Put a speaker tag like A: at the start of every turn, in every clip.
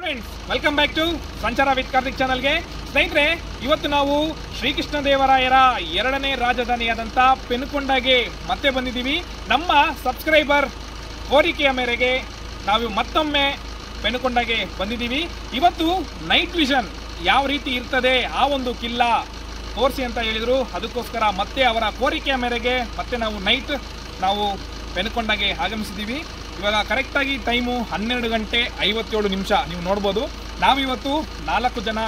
A: Friends, welcome back to ಸಂಚಾರ with Karthik ಚಾನಲ್ಗೆ. ಸ್ನೇಹಿತರೆ, ಇವತ್ತು ನಾವು ಶ್ರೀಕೃಷ್ಣ ದೇವರಾಯರ ಎರಡನೇ ರಾಜಧಾನಿಯಾದಂಥ ಪೆನುಕೊಂಡಗೆ ಮತ್ತೆ ಬಂದಿದ್ದೀವಿ. ನಮ್ಮ ಸಬ್ಸ್ಕ್ರೈಬರ್ ಕೋರಿಕೆಯ ಮೇರೆಗೆ ನಾವು ಮತ್ತೊಮ್ಮೆ ಪೆನುಕೊಂಡಗೆ ಬಂದಿದ್ದೀವಿ. ಇವತ್ತು ನೈಟ್ ವಿಷನ್ ಯಾವ ರೀತಿ ಇರ್ತದೆ ಆ ಒಂದು ಕಿಲ್ಲ ತೋರಿಸಿ ಅಂತ ಹೇಳಿದರು. ಅದಕ್ಕೋಸ್ಕರ ಮತ್ತೆ ಅವರ ಕೋರಿಕೆಯ ಮೇರೆಗೆ ಮತ್ತೆ ನಾವು ಪೆನುಕೊಂಡಗೆ ಆಗಮಿಸಿದ್ದೀವಿ. ಇವಾಗ ಕರೆಕ್ಟಾಗಿ ಟೈಮು 12 ಗಂಟೆ 57 ನಿಮಿಷ. ನೀವು ನೋಡ್ಬೋದು, ನಾವಿವತ್ತು 4 ಜನ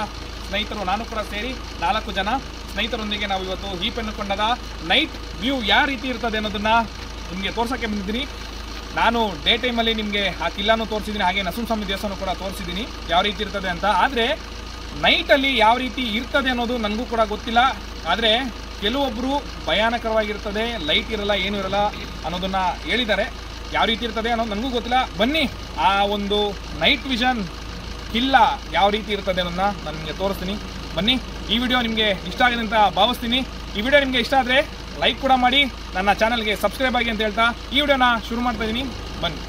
A: ಸ್ನೇಹಿತರು, ನಾನು ಕೂಡ ಸೇರಿ 4 ಜನ ಸ್ನೇಹಿತರೊಂದಿಗೆ ನಾವು ಇವತ್ತು ಈ ಪೆನುಕೊಂಡದ ನೈಟ್ ವ್ಯೂ ಯಾವ ರೀತಿ ಇರ್ತದೆ ಅನ್ನೋದನ್ನು ನಿಮಗೆ ತೋರ್ಸೋಕ್ಕೆ ಬಂದಿದ್ದೀನಿ. ನಾನು ಡೇ ಟೈಮಲ್ಲಿ ನಿಮಗೆ ಆ ಕಿಲ್ಲಾನು ತೋರಿಸಿದ್ದೀನಿ, ಹಾಗೆ ನರಸಿಂಹಸ್ವಾಮಿ ದೇವಸ್ಥಾನ ಕೂಡ ತೋರಿಸಿದ್ದೀನಿ ಯಾವ ರೀತಿ ಇರ್ತದೆ ಅಂತ. ಆದರೆ ನೈಟಲ್ಲಿ ಯಾವ ರೀತಿ ಇರ್ತದೆ ಅನ್ನೋದು ನನಗೂ ಕೂಡ ಗೊತ್ತಿಲ್ಲ. ಆದರೆ ಕೆಲವೊಬ್ಬರು ಭಯಾನಕರವಾಗಿರ್ತದೆ, ಲೈಟ್ ಇರಲ್ಲ, ಏನೂ ಇರಲ್ಲ ಅನ್ನೋದನ್ನು ಹೇಳಿದ್ದಾರೆ. ಯಾವ ರೀತಿ ಇರ್ತದೆ ಅನ್ನೋದು ನನಗೂ ಗೊತ್ತಿಲ್ಲ. ಬನ್ನಿ, ಆ ಒಂದು ನೈಟ್ ವಿಷನ್ ಕಿಲ್ಲ ಯಾವ ರೀತಿ ಇರ್ತದೆ ಅನ್ನೋದನ್ನ ನಾನು ನಿಮಗೆ ತೋರಿಸ್ತೀನಿ. ಬನ್ನಿ, ಈ ವಿಡಿಯೋ ನಿಮಗೆ ಇಷ್ಟ ಆಗಿದೆ ಅಂತ ಭಾವಿಸ್ತೀನಿ. ಈ ವಿಡಿಯೋ ನಿಮಗೆ ಇಷ್ಟ ಆದರೆ ಲೈಕ್ ಕೂಡ ಮಾಡಿ, ನನ್ನ ಚಾನಲ್ಗೆ ಸಬ್ಸ್ಕ್ರೈಬ್ ಆಗಿ ಅಂತ ಹೇಳ್ತಾ ಈ ವಿಡಿಯೋನ ಶುರು ಮಾಡ್ತಾ ಇದ್ದೀನಿ. ಬನ್ನಿ.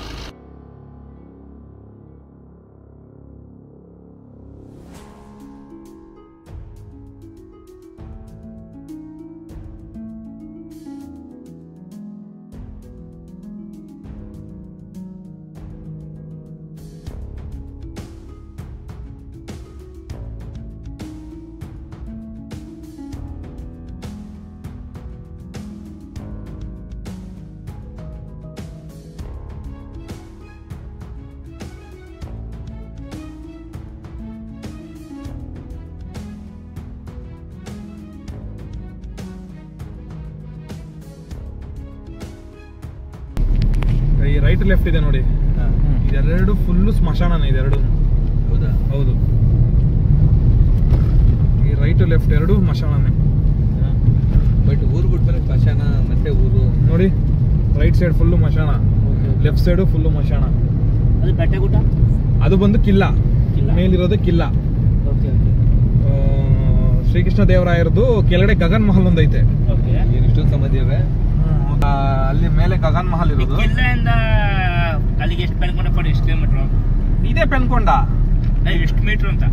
A: ಈ ರೈಟ್ ಲೆಫ್ಟ್ ಇದೆ ನೋಡಿ, ಇದೆರಡು ಫುಲ್ಲು ಸ್ಮಶಾನನೇ. ಇದೆರಡು ಹೌದು, ಈ ರೈಟ್ ಲೆಫ್ಟ್ ಎರಡು ಸ್ಮಶಾನನೇ.
B: ಬಟ್ ಊರು ಬಿಟ್ಮೇಲೆ ಸ್ಮಶಾನ ಮತ್ತೆ ಊರು
A: ನೋಡಿ. ರೈಟ್ ಸೈಡ್ ಫುಲ್ಲು ಮಶಾನ, ಲೆಫ್ಟ್ ಸೈಡು ಫುಲ್ಲು ಮಶಾನ.
C: ಅದು ಬೆಟ್ಟಗುಡ್ಡ,
A: ಅದು ಬಂದು ಕಿಲ್ಲ, ಮೇಲಿರೋದು ಕಿಲ್ಲ. ಶ್ರೀಕೃಷ್ಣ ದೇವರಾಯರದು ಕೆಳಗಡೆ ಗಗನ್ ಮಹಲ್ ಒಂದೈತೆ.
B: ಇಷ್ಟೊಂದು ಸಮಾಧಿ ಇವೆ.
A: ಅಲ್ಲಿ ಮೇಲೆ ಗಗನ್ ಮಹಲ್ ಇರೋದು.
C: ಕಿಲ್ಲೆಯಿಂದ ಅಲ್ಲಿಗೆ ಎಷ್ಟು ಪೆನ್ಕೊಂಡ ಪಡಿ, ಎಷ್ಟು ಕಿಲೋಮೀಟರ್
A: ಇದೇ ಪೆನ್ಕೊಂಡ,
C: ಎಷ್ಟು ಮೀಟರ್ ಅಂತ?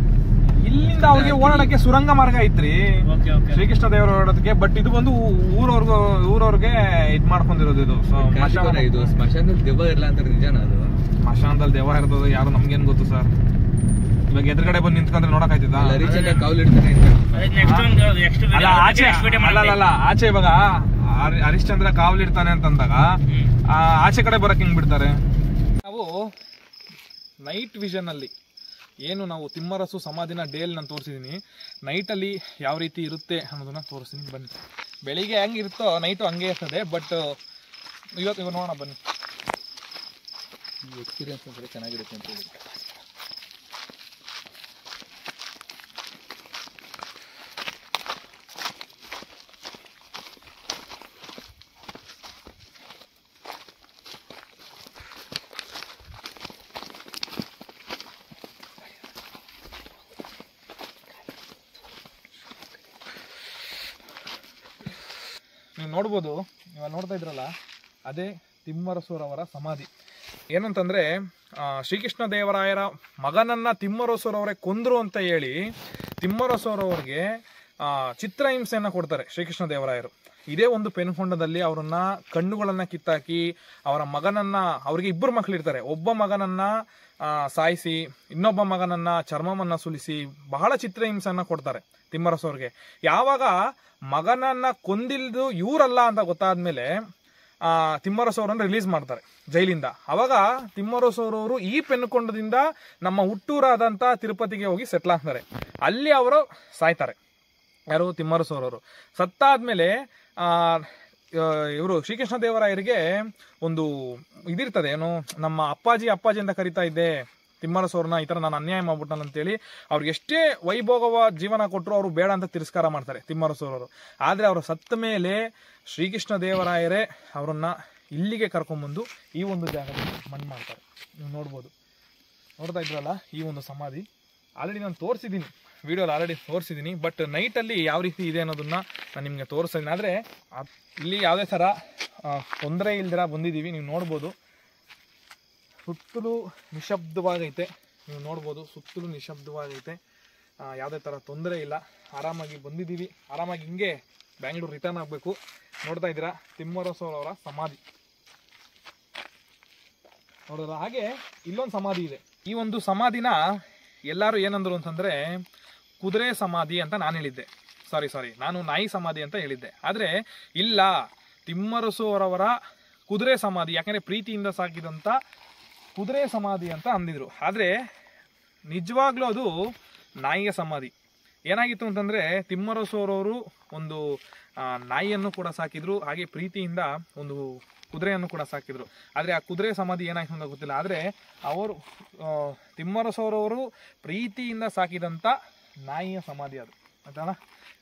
A: ಇಲ್ಲಿಂದ ಅವ್ರಿಗೆ ಓಡಾಡಕ್ಕೆ ಸುರಂಗ ಮಾರ್ಗ ಐತ್ರಿ ಶ್ರೀಕೃಷ್ಣ ದೇವರ ಓಡಾಡೋದಕ್ಕೆ. ಬಟ್ ಇದು ಬಂದು ಊರವ್ರಿಗೆ ಇದ್ ಮಾಡ್ಕೊಂಡಿರೋದು. ಇದು
B: ಇದು ಸ್ಮಶಾನದಲ್ಲಿ ದೆವ್ವ ಇರಲ್ಲ ಅಂತ ನಿಜಾನ? ಅದು
A: ಸ್ಮಶಾನದಲ್ಲಿ ದೆವ್ವ ಇರ್ತದೆ, ಯಾರು ನಮ್ಗೇನ್ ಗೊತ್ತು ಸರ್. ಇವಾಗ ಎದುರುಗಡೆ ಬಂದು ನಿಂತ್ಕೊಂಡ್ರೆ ನೋಡಕ್ ಆಯ್ತಿದ? ಆಚೆ ಇವಾಗ ಹರಿಶ್ಚಂದ್ರ ಕಾವಲಿರ್ತಾನೆ ಅಂತಂದಾಗ ಆಚೆ ಕಡೆ ಬರಕ್ ಹಿಂಗ್ ಬಿಡ್ತಾರೆ. ನಾವು ನೈಟ್ ವಿಷನ್ ಅಲ್ಲಿ ಏನು ನಾವು ತಿಮ್ಮರಸು ಸಮಾಧಿನ ಡೇಲ್ ನಾನು ತೋರಿಸಿದೀನಿ. ನೈಟಲ್ಲಿ ಯಾವ ರೀತಿ ಇರುತ್ತೆ ಅನ್ನೋದನ್ನ ತೋರಿಸ್ತೀನಿ. ಬನ್ನಿ, ಬೆಳಿಗ್ಗೆ ಹೆಂಗಿರುತ್ತೋ ನೈಟು ಹಂಗೆ ಇರ್ತದೆ. ಬಟ್ ಇವತ್ತು ನೋಡೋಣ ಬನ್ನಿ.
B: ಎಕ್ಸ್ಪೀರಿಯನ್ಸ್ ಅಂದ್ರೆ ಚೆನ್ನಾಗಿರುತ್ತೆ ಅಂತ ಹೇಳಿ.
A: ನೀವು ನೋಡ್ಬೋದು, ಇವಾಗ ನೋಡ್ತಾ ಇದ್ರಲ್ಲ, ಅದೇ ತಿಮ್ಮರಸೂರವರ ಸಮಾಧಿ. ಏನಂತಂದರೆ, ಶ್ರೀಕೃಷ್ಣ ದೇವರಾಯರ ಮಗನನ್ನ ತಿಮ್ಮರಸೂರವರೇ ಕೊಂದರು ಅಂತ ಹೇಳಿ ತಿಮ್ಮರಸೂರವ್ರಿಗೆ ಚಿತ್ರಹಿಂಸೆಯನ್ನು ಕೊಡ್ತಾರೆ ಶ್ರೀಕೃಷ್ಣ ದೇವರಾಯರು. ಇದೇ ಒಂದು ಪೆನುಕೊಂಡದಲ್ಲಿ ಅವರನ್ನ ಕಣ್ಣುಗಳನ್ನು ಕಿತ್ತಾಕಿ ಅವರ ಮಗನನ್ನ, ಅವರಿಗೆ 2 ಮಕ್ಕಳಿರ್ತಾರೆ, ಒಬ್ಬ ಮಗನನ್ನ ಸಾಯಿಸಿ ಇನ್ನೊಬ್ಬ ಮಗನನ್ನ ಚರ್ಮವನ್ನ ಸುಲಿಸಿ ಬಹಳ ಚಿತ್ರಹಿಂಸೆಯನ್ನು ಕೊಡ್ತಾರೆ ತಿಮ್ಮರಸೂರ್ಗೆ. ಯಾವಾಗ ಮಗನನ್ನ ಕೊಂದಿಲ್ದು ಇವರಲ್ಲ ಅಂತ ಗೊತ್ತಾದ್ಮೇಲೆ ತಿಮ್ಮರಸೂರನ್ನು ರಿಲೀಸ್ ಮಾಡ್ತಾರೆ ಜೈಲಿಂದ. ಅವಾಗ ತಿಮ್ಮರಸೂರವರು ಈ ಪೆನುಕೊಂಡದಿಂದ ನಮ್ಮ ಹುಟ್ಟೂರಾದಂಥ ತಿರುಪತಿಗೆ ಹೋಗಿ ಸೆಟ್ಲ್ ಆಗ್ತಾರೆ. ಅಲ್ಲಿ ಅವರು ಸಾಯ್ತಾರೆ. ಯಾರು? ತಿಮ್ಮರಸೂರವರು. ಸತ್ತಾದ್ಮೇಲೆ ಇವರು ಶ್ರೀಕೃಷ್ಣ ದೇವರಾಯರಿಗೆ ಒಂದು ಇದಿರ್ತದೆ, ಏನು, ನಮ್ಮ ಅಪ್ಪಾಜಿ ಅಂತ ಕರಿತಾ ಇದ್ದೆ ತಿಮ್ಮರಸೂರನ್ನ, ಈ ಥರ ನಾನು ಅನ್ಯಾಯ ಮಾಡ್ಬಿಟ್ಟನಲ್ಲ ಅಂತೇಳಿ ಅವ್ರಿಗೆ ಎಷ್ಟೇ ವೈಭೋಗವ ಜೀವನ ಕೊಟ್ಟರು ಅವರು ಬೇಡ ಅಂತ ತಿರಸ್ಕಾರ ಮಾಡ್ತಾರೆ ತಿಮ್ಮರಸೂರವರು. ಆದರೆ ಅವರು ಸತ್ತ ಮೇಲೆ ಶ್ರೀಕೃಷ್ಣ ದೇವರಾಯರೇ ಅವರನ್ನ ಇಲ್ಲಿಗೆ ಕರ್ಕೊಂಡ್ಬಂದು ಈ ಒಂದು ಜಾಗದಲ್ಲಿ ಮಣ್ಣು ಮಾಡ್ತಾರೆ. ನೀವು ನೋಡ್ಬೋದು, ನೋಡ್ತಾ ಇದ್ರಲ್ಲ ಈ ಒಂದು ಸಮಾಧಿ. ಆಲ್ರೆಡಿ ನಾನು ತೋರಿಸಿದ್ದೀನಿ, ವಿಡಿಯೋಲಿ ಆಲ್ರೆಡಿ ತೋರಿಸಿದ್ದೀನಿ. ಬಟ್ ನೈಟಲ್ಲಿ ಯಾವ ರೀತಿ ಇದೆ ಅನ್ನೋದನ್ನ ನಾನು ನಿಮಗೆ ತೋರಿಸ್ತೀನಿ. ಆದರೆ ಇಲ್ಲಿ ಯಾವುದೇ ಥರ ತೊಂದರೆ ಇಲ್ದಿರ ಬಂದಿದ್ದೀವಿ. ನೀವು ನೋಡ್ಬೋದು, ಸುತ್ತಲೂ ನಿಶಬ್ದವಾಗೈತೆ. ನೀವು ನೋಡ್ಬೋದು ಸುತ್ತಲೂ ನಿಶಬ್ದವಾಗೈತೆ, ಯಾವುದೇ ಥರ ತೊಂದರೆ ಇಲ್ಲ. ಆರಾಮಾಗಿ ಬಂದಿದ್ದೀವಿ, ಆರಾಮಾಗಿ ಹಿಂಗೆ ಬ್ಯಾಂಗ್ಳೂರು ರಿಟರ್ನ್ ಆಗಬೇಕು. ನೋಡ್ತಾ ಇದ್ದೀರಾ ತಿಮ್ಮರಸು ಅವರ ಸಮಾಧಿ ನೋಡಿದ್ರ. ಹಾಗೆ ಇಲ್ಲೊಂದು ಸಮಾಧಿ ಇದೆ. ಈ ಒಂದು ಸಮಾಧಿನ ಎಲ್ಲರೂ ಏನಂದ್ರು ಅಂತಂದರೆ ಕುದುರೆ ಸಮಾಧಿ ಅಂತ ನಾನು ಹೇಳಿದ್ದೆ. ಸಾರಿ ನಾನು ನಾಯಿ ಸಮಾಧಿ ಅಂತ ಹೇಳಿದ್ದೆ. ಆದರೆ ಇಲ್ಲ, ತಿಮ್ಮರಸು ಅವರವರ ಕುದುರೆ ಸಮಾಧಿ, ಯಾಕಂದರೆ ಪ್ರೀತಿಯಿಂದ ಸಾಕಿದಂಥ ಕುದುರೆ ಸಮಾಧಿ ಅಂತ ಅಂದಿದ್ರು. ಆದರೆ ನಿಜವಾಗ್ಲೂ ಅದು ನಾಯಿಯ ಸಮಾಧಿ. ಏನಾಗಿತ್ತು ಅಂತಂದರೆ ತಿಮ್ಮರಸು ಅವರವರು ಒಂದು ನಾಯಿಯನ್ನು ಕೂಡ ಸಾಕಿದ್ರು, ಹಾಗೆ ಪ್ರೀತಿಯಿಂದ ಒಂದು ಕುದುರೆಯನ್ನು ಕೂಡ ಸಾಕಿದ್ರು. ಆದರೆ ಆ ಕುದುರೆ ಸಮಾಧಿ ಏನಾಯ್ತು ಅಂತ ಗೊತ್ತಿಲ್ಲ. ಆದರೆ ಅವರು ತಿಮ್ಮರಸು ಅವರವರು ಪ್ರೀತಿಯಿಂದ ಸಾಕಿದಂಥ ನಾಯಿಯ ಸಮಾಧಿ ಅದು ಆಯ್ತಣ್ಣ.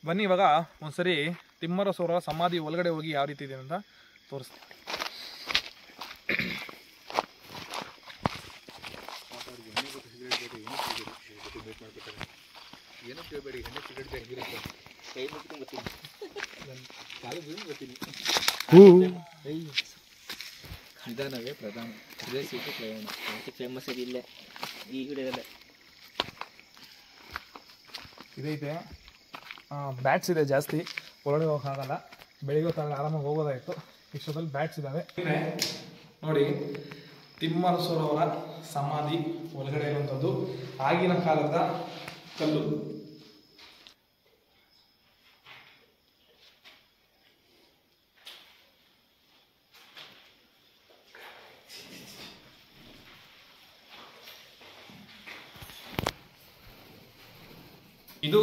A: ಬನ್ನಿ ಇವಾಗ ಒಂದ್ಸರಿ ತಿಮ್ಮರಸು ಅವರ ಸಮಾಧಿ ಒಳಗಡೆ ಹೋಗಿ ಯಾವ ರೀತಿ ಇದೆ ಅಂತ ತೋರಿಸ್ತೀನಿ.
B: ಏನೋ ಕೇಳಬೇಡಿ, ಹೆಣ್ಣೆ ಸಿಗರೇಟ್ ಹೆಂಗಿರುತ್ತೆ ಕೈ ಮುಟ್ಕೊಂಡು ಬರ್ತೀನಿ, ಕಾಲು ಬೀಳು ಬರ್ತೀನಿ. ನಿಧಾನವೇ ಪ್ರಧಾನ, ಇದೇ ಸೀಟು ಪ್ರಯಾಣ.
C: ಫೇಮಸ್ ಇದಿಲ್ಲ ಈ ವಿಡಿಯೋದಲ್ಲ.
A: ಇದೈತೆ ಬ್ಯಾಟ್ಸ್ ಇದೆ ಜಾಸ್ತಿ, ಒಳಗಡೆ ಹೋಗೋಕ್ಕಾಗಲ್ಲ. ಬೆಳಿಗ್ಗೆ ಹೊತ್ತಾಗಲ್ಲ ಆರಾಮಾಗಿ ಹೋಗೋದಾಯಿತು. ಇಷ್ಟೊತ್ತಲ್ಲಿ ಬ್ಯಾಟ್ಸ್ ಇದ್ದಾವೆ ನೋಡಿ. ತಿಮ್ಮರಸೂರವರ ಸಮಾಧಿ ಒಳಗಡೆ ಇರುವಂಥದ್ದು ಆಗಿನ ಕಾಲದ ಕಲ್ಲು. ಇದು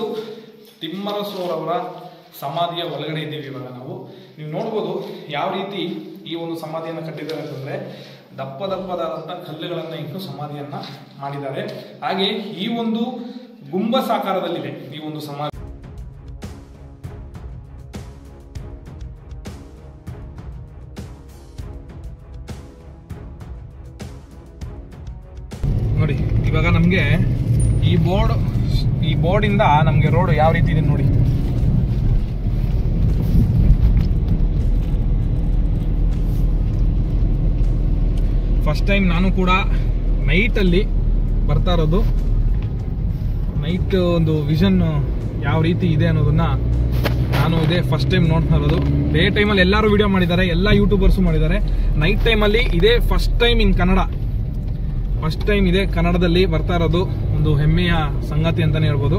A: ತಿಮ್ಮರಸೂರವರ ಸಮಾಧಿಯ ಒಳಗಡೆ ಇದ್ದೀವಿ ಇವಾಗ ನಾವು. ನೀವು ನೋಡ್ಬೋದು ಯಾವ ರೀತಿ ಈ ಒಂದು ಸಮಾಧಿಯನ್ನು ಕಟ್ಟಿದ್ದಾರೆ ಅಂತಂದರೆ ದಪ್ಪದಾದಂಥ ಕಲ್ಲುಗಳನ್ನು ಇಟ್ಟು ಸಮಾಧಿಯನ್ನು ಮಾಡಿದ್ದಾರೆ. ಹಾಗೆ ಈ ಒಂದು ಗುಂಬಸಾಕಾರದಲ್ಲಿದೆ ಈ ಒಂದು ಸಮಾಧಿ. ನೋಡಿ ಇವಾಗ ನಮಗೆ ಈ ಬೋರ್ಡಿಂದ ನಮಗೆ ರೋಡ್ ಯಾವ ರೀತಿ ಇದೆ ನೋಡಿ. ಫಸ್ಟ್ ಟೈಮ್ ನಾನು ಕೂಡ ನೈಟಲ್ಲಿ ಬರ್ತಾ ಇರೋದು. ನೈಟ್ ಒಂದು ವಿಷನ್ ಯಾವ ರೀತಿ ಇದೆ ಅನ್ನೋದನ್ನ ನಾನು ಇದೇ ಫಸ್ಟ್ ಟೈಮ್ ನೋಡ್ತಾ ಇರೋದು. ಡೇ ಟೈಮಲ್ಲಿ ಎಲ್ಲರೂ ವಿಡಿಯೋ ಮಾಡಿದ್ದಾರೆ, ಎಲ್ಲ ಯೂಟ್ಯೂಬರ್ಸು ಮಾಡಿದ್ದಾರೆ. ನೈಟ್ ಟೈಮಲ್ಲಿ ಇದೇ first time in Kannada, first time ಇದೆ ಕನ್ನಡದಲ್ಲಿ ಬರ್ತಾ ಇರೋದು. ಒಂದು ಹೆಮ್ಮೆಯ ಸಂಗತಿ ಅಂತಾನೆ ಹೇಳ್ಬೋದು.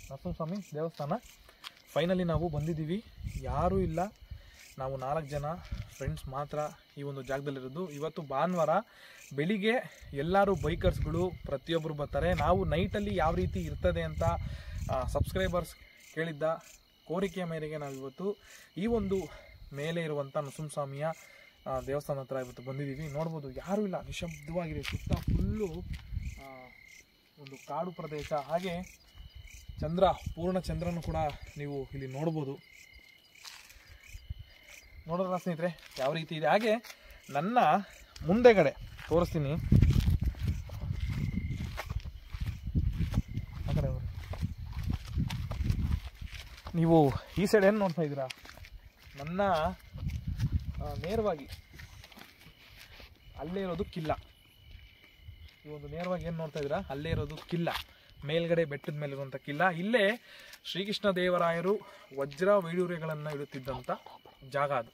A: ನರಸಿಂಹಸ್ವಾಮಿ ದೇವಸ್ಥಾನ ಫೈನಲಿ ನಾವು ಬಂದಿದ್ದೀವಿ. ಯಾರೂ ಇಲ್ಲ, ನಾವು 4 ಜನ ಫ್ರೆಂಡ್ಸ್ ಮಾತ್ರ ಈ ಒಂದು ಜಾಗದಲ್ಲಿರೋದು. ಇವತ್ತು ಭಾನುವಾರ ಬೆಳಿಗ್ಗೆ ಎಲ್ಲರೂ ಬೈಕರ್ಸ್ಗಳು ಪ್ರತಿಯೊಬ್ಬರು ಬರ್ತಾರೆ. ನಾವು ನೈಟಲ್ಲಿ ಯಾವ ರೀತಿ ಇರ್ತದೆ ಅಂತ ಸಬ್ಸ್ಕ್ರೈಬರ್ಸ್ ಕೇಳಿದ್ದ ಕೋರಿಕೆಯ ಮೇರೆಗೆ ನಾವು ಇವತ್ತು ಈ ಒಂದು ಮೇಲೆ ಇರುವಂಥ ನರಸಿಂಹಸ್ವಾಮಿಯ ದೇವಸ್ಥಾನ ಹತ್ರ ಇವತ್ತು ಬಂದಿದ್ದೀವಿ. ನೋಡ್ಬೋದು ಯಾರೂ ಇಲ್ಲ, ನಿಶಬ್ದವಾಗಿದೆ. ಸುತ್ತ ಫುಲ್ಲು ಒಂದು ಕಾಡು ಪ್ರದೇಶ. ಹಾಗೆ ಪೂರ್ಣ ಚಂದ್ರನು ಕೂಡ ನೀವು ಇಲ್ಲಿ ನೋಡ್ಬೋದು. ನೋಡೋಣ ಸ್ನೇಹಿತರೆ ಯಾವ ರೀತಿ ಇದೆ. ಹಾಗೆ ನನ್ನ ಮುಂದೆಗಡೆ ತೋರಿಸ್ತೀನಿ, ಆ ಕಡೆ ನೀವು ಈ ಸೈಡ್ ಏನು ನೋಡ್ತಾ ಇದ್ದೀರಾ, ನನ್ನ ನೇರವಾಗಿ ಅಲ್ಲೇ ಇರೋದು ಕಿಲ್ಲ. ಈ ಒಂದು ನೇರವಾಗಿ ಏನು ನೋಡ್ತಾ ಇದ್ದೀರಾ, ಅಲ್ಲೇ ಇರೋದು ಕಿಲ್ಲ, ಮೇಲ್ಗಡೆ ಬೆಟ್ಟದ ಮೇಲಿರುವಂಥ ಕಿಲ್ಲ. ಇಲ್ಲೇ ಶ್ರೀಕೃಷ್ಣ ದೇವರಾಯರು ವಜ್ರ ವೈಡೂರ್ಯಗಳನ್ನು ಇಡುತ್ತಿದ್ದಂಥ ಜಾಗ ಅದು.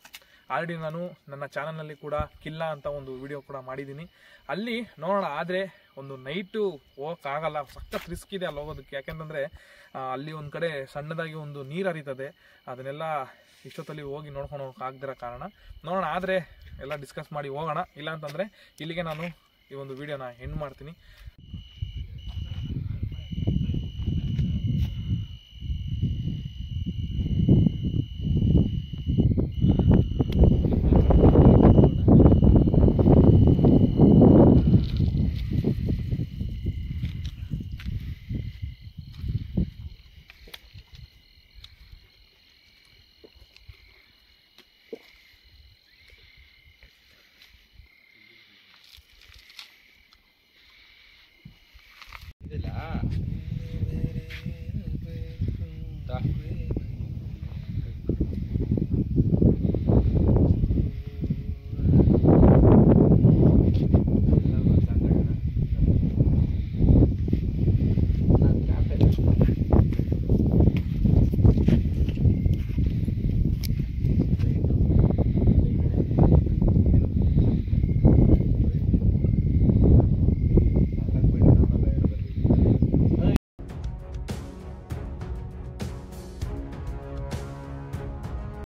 A: ಆಲ್ರೆಡಿ ನಾನು ನನ್ನ ಚಾನಲ್ನಲ್ಲಿ ಕೂಡ ಕಿಲ್ಲ ಅಂತ ಒಂದು ವಿಡಿಯೋ ಕೂಡ ಮಾಡಿದ್ದೀನಿ. ಅಲ್ಲಿ ನೋಡೋಣ. ಆದರೆ ಒಂದು ನೈಟು ಹೋಗೋಕ್ಕಾಗಲ್ಲ, ಸಖತ್ ರಿಸ್ಕ್ ಇದೆ ಅಲ್ಲಿ ಹೋಗೋದಕ್ಕೆ. ಯಾಕೆಂತಂದರೆ ಅಲ್ಲಿ ಒಂದು ಕಡೆ ಸಣ್ಣದಾಗಿ ಒಂದು ನೀರು ಹರಿತದೆ. ಅದನ್ನೆಲ್ಲ ಇಷ್ಟೊತ್ತಲ್ಲಿ ಹೋಗಿ ನೋಡ್ಕೊಂಡು ಹೋಗೋಕ್ಕಾಗದಿರೋ ಕಾರಣ ನೋಡೋಣ. ಆದರೆ ಎಲ್ಲ ಡಿಸ್ಕಸ್ ಮಾಡಿ ಹೋಗೋಣ. ಇಲ್ಲ ಅಂತಂದರೆ ಇಲ್ಲಿಗೆ ನಾನು ಈ ಒಂದು ವಿಡಿಯೋನ ಎಂಡ್ ಮಾಡ್ತೀನಿ.